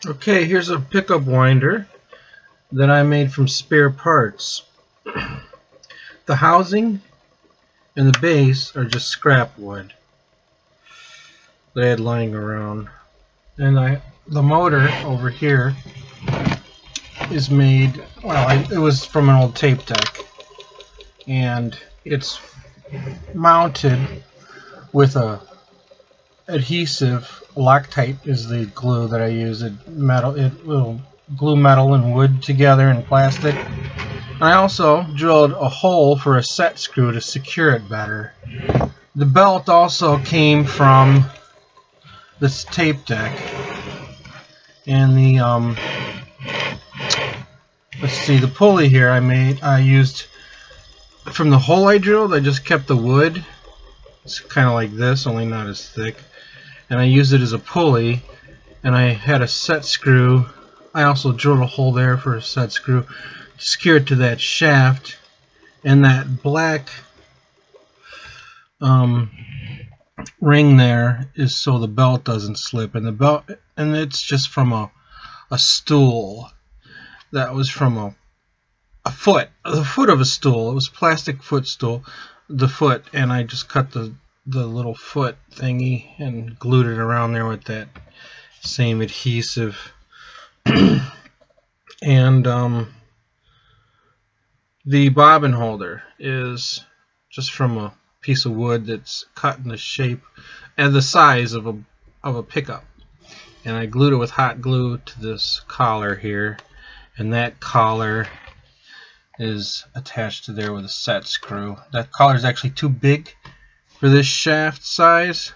Okay, here's a pickup winder that I made from spare parts. The housing and the base are just scrap wood that I had lying around, and the motor over here is made, well, it was from an old tape deck, and it's mounted with a adhesive. Loctite is the glue that I use. It will glue metal and wood together and plastic. I also drilled a hole for a set screw to secure it better. The belt also came from this tape deck, and the let's see, the pulley here I used from the hole I drilled. I just kept the wood. It's kind of like this, only not as thick, and I used it as a pulley, and I had a set screw. I also drilled a hole there for a set screw to secure it to that shaft, and that black ring there is so the belt doesn't slip, and it's just from a stool that was from the foot of a stool. It was a plastic footstool, the foot, and I just cut the little foot thingy and glued it around there with that same adhesive. And the bobbin holder is just from a piece of wood that's cut in the shape and the size of a pickup, and I glued it with hot glue to this collar here, and that collar is attached to there with a set screw. That collar is actually too big for this shaft size,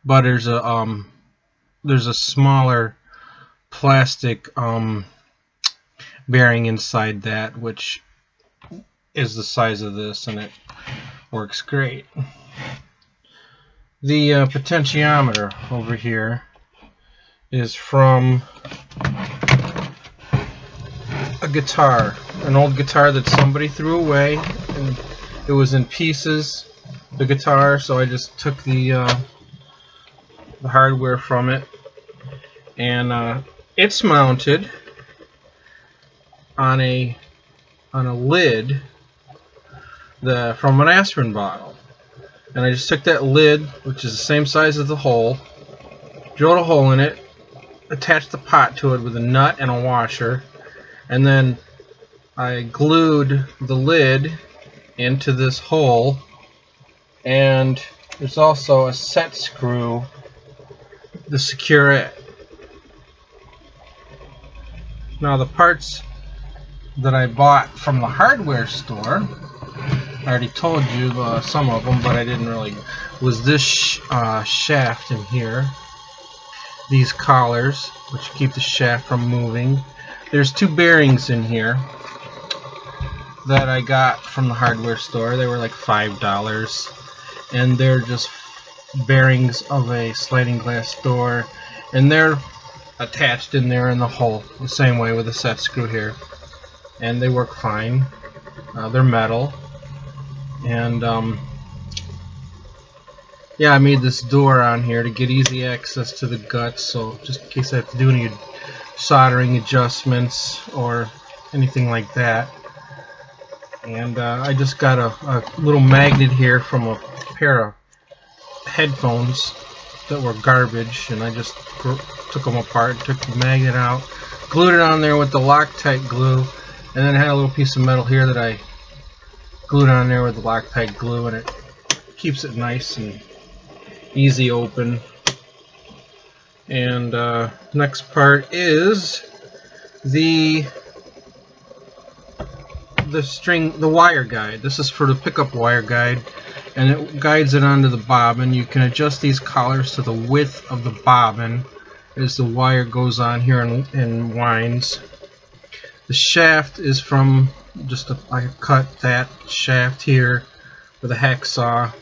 but there's a smaller plastic bearing inside that, which is the size of this, and it works great. The potentiometer over here is from a guitar, an old guitar that somebody threw away, and it was in pieces, the guitar, so I just took the hardware from it, and it's mounted on a lid from an aspirin bottle, and I just took that lid, which is the same size as the hole, drilled a hole in it, attached the pot to it with a nut and a washer, and then I glued the lid into this hole, and there's also a set screw to secure it. Now the parts that I bought from the hardware store, I already told you some of them, but I didn't really, was this shaft in here, these collars which keep the shaft from moving. There's two bearings in here that I got from the hardware store. They were like $5, and they're just bearings of a sliding glass door, and they're attached in there in the hole the same way with a set screw here, and they work fine. They're metal, and yeah, I made this door on here to get easy access to the guts, so just in case I have to do any soldering adjustments or anything like that. And I just got a little magnet here from a pair of headphones that were garbage, and I just took them apart, took the magnet out, glued it on there with the Loctite glue, and then I had a little piece of metal here that I glued on there with the Loctite glue, and it keeps it nice and easy open. And next part is the wire guide. This is for the pickup wire guide, and it guides it onto the bobbin. You can adjust these collars to the width of the bobbin as the wire goes on here and winds. The shaft is from I cut that shaft here with a hacksaw,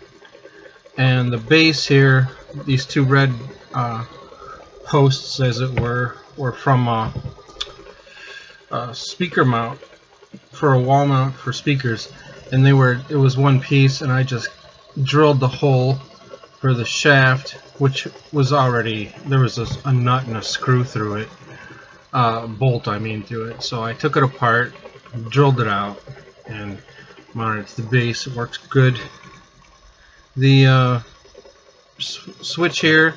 and the base here, these two red posts, as it were from a speaker mount, for a wall mount for speakers, and it was one piece, and I just drilled the hole for the shaft, which was already, there was a nut and a screw through it, bolt I mean through it. So I took it apart, drilled it out, and mounted it to the base. It works good. The switch here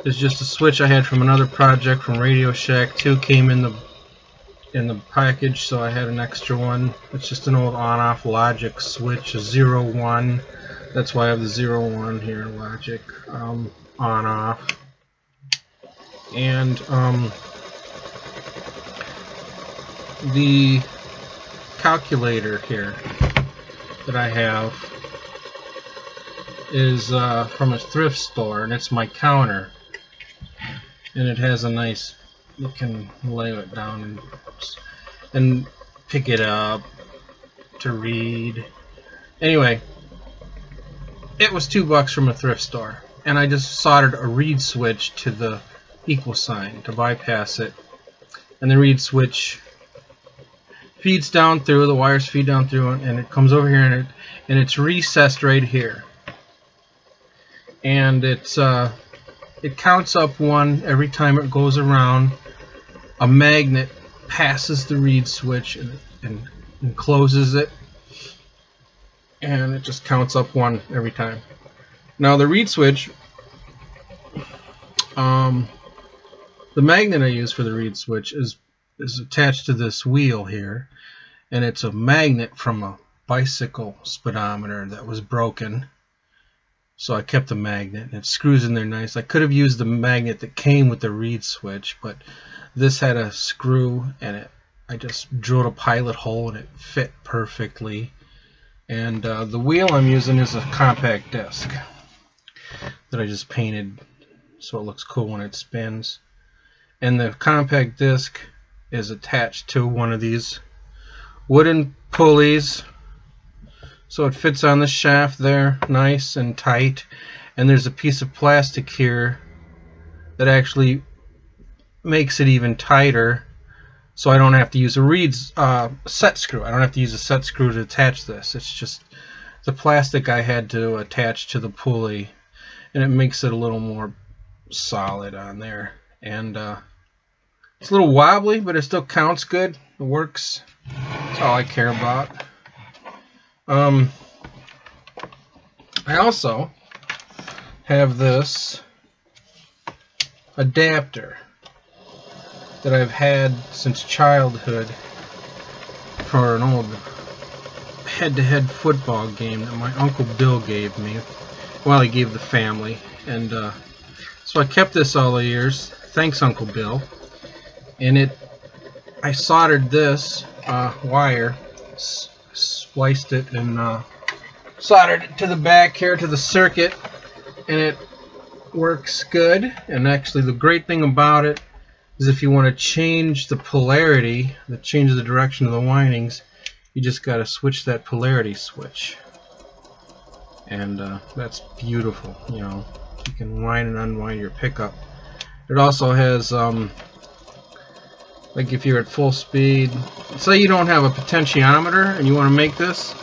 is just a switch I had from another project from Radio Shack. 2 came in the package, so I had an extra one. It's just an old on-off logic switch, a 0-1. That's why I have the 0-1 here, logic, on-off. And the calculator here that I have is from a thrift store, and it's my counter. And it has a nice, you can lay it down and pick it up to read. Anyway, it was $2 from a thrift store, and I just soldered a reed switch to the equal sign to bypass it, and the reed switch feeds down through, the wires feed down through, and it comes over here, and it's recessed right here, and it counts up 1 every time it goes around. A magnet passes the reed switch and closes it, and it just counts up 1 every time. Now the reed switch, the magnet I use for the reed switch is attached to this wheel here, and it's a magnet from a bicycle speedometer that was broken. So I kept the magnet, and it screws in there nice. I could have used the magnet that came with the reed switch, but this had a screw, and I just drilled a pilot hole, and it fit perfectly. And the wheel I'm using is a compact disc that I just painted so it looks cool when it spins. And the compact disc is attached to one of these wooden pulleys, so it fits on the shaft there nice and tight. And there's a piece of plastic here that actually makes it even tighter, so I don't have to use a set screw. I don't have to use a set screw to attach this. It's just the plastic I had to attach to the pulley, and it makes it a little more solid on there. And it's a little wobbly, but it still counts good. It works. That's all I care about. I also have this adapter that I've had since childhood for an old head-to-head football game that my Uncle Bill gave me. Well, he gave the family, and so I kept this all the years. Thanks, Uncle Bill. And I soldered this wire, spliced it, and soldered it to the back here to the circuit, and it works good. And actually, the great thing about it is if you want to change the polarity, change the direction of the windings, you just got to switch that polarity switch, and that's beautiful. You know, you can wind and unwind your pickup. It also has like if you're at full speed, say you don't have a potentiometer and you want to make this,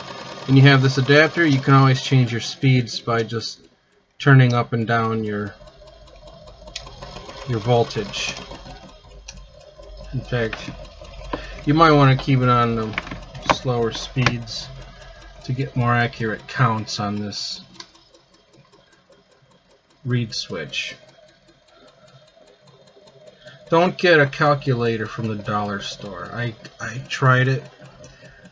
and you have this adapter, you can always change your speeds by just turning up and down your voltage. In fact, you might want to keep it on the slower speeds to get more accurate counts on this reed switch. Don't get a calculator from the dollar store. I tried it.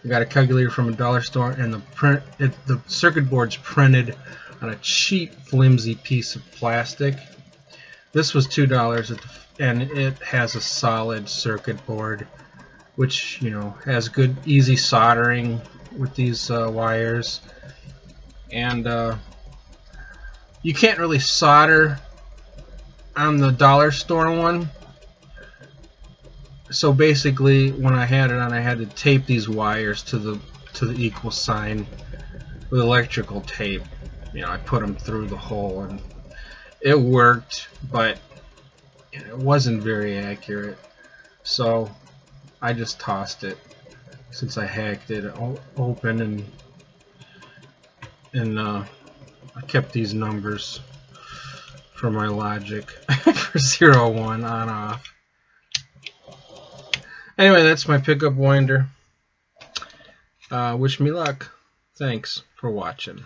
I got a calculator from a dollar store, and the circuit board's printed on a cheap, flimsy piece of plastic. This was $2, and it has a solid circuit board, which, you know, has good, easy soldering with these wires. And you can't really solder on the dollar store one. So basically, when I had it on, I had to tape these wires to the equal sign with electrical tape. You know, I put them through the hole, and it worked, but it wasn't very accurate. So I just tossed it since I hacked it open, and I kept these numbers. for my logic for 0, 1, on, off. Anyway, that's my pickup winder. Wish me luck. Thanks for watching.